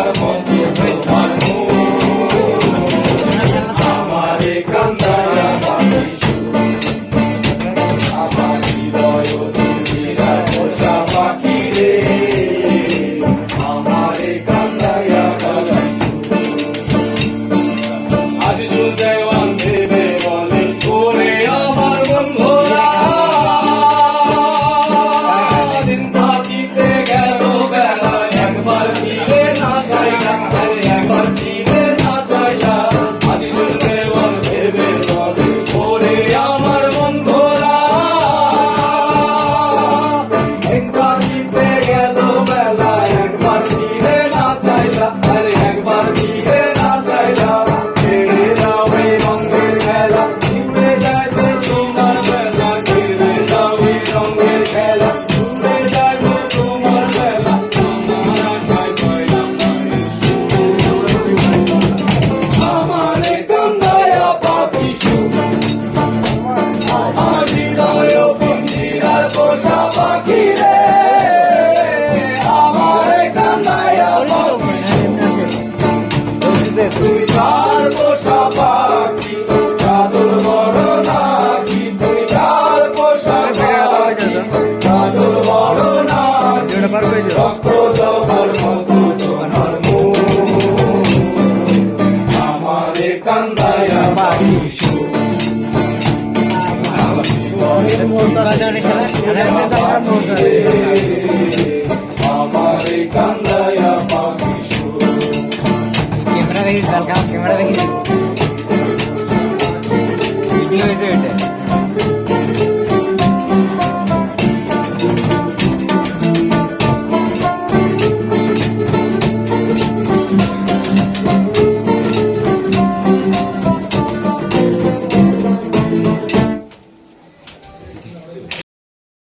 দেখার মতো তোমার মুখ, আমারে কান্দায়া পাখি সুর, আমার হৃদয় দিদিরা পোষা পাখি রে, আমারে কান্দায়া পাখি সুর। আজিজুল দেওয়ান ভেবে বলে ওরে আমার বন্ধুরা, দিন থাকিতে গেল বেলা একবার ফিরে না চাইলা, একবার ফিরে না চাইলা। আজিজুল দেওয়ান ভেবে বলে ওরে আমার বন্ধুরা, দিন থাকিতে গেল বেলা একবার ফিরে না চাইলা, একবার ফিরে না চাইলা। ছেড়ে দাও এই রঙের খেলা, ছুটে যায় তো তোমার বেলা, ছেড়ে দাও এই রঙের খেলা, ছুটে যায় তো তোমার বেলা। আমার আশায় পাইলাম না আমারে কান্দায়া পাখি সুর, আমার হৃদয় পিঞ্জিরার পোষা পাখি রে, আমারে কান্দায়া পাখি সুর। তুই তার পোষা পাখি, চাদর বড় নাকি, তুই তার পোষা পাখি, চাদর বড় নাকি, রক্ত জবার মতো তোমার মুখ, আমারে কান্দায়া পাখি সুর। আমারে কান্দায়া পাখি সুর। कैमरा देखिए, कैमरा देखिए।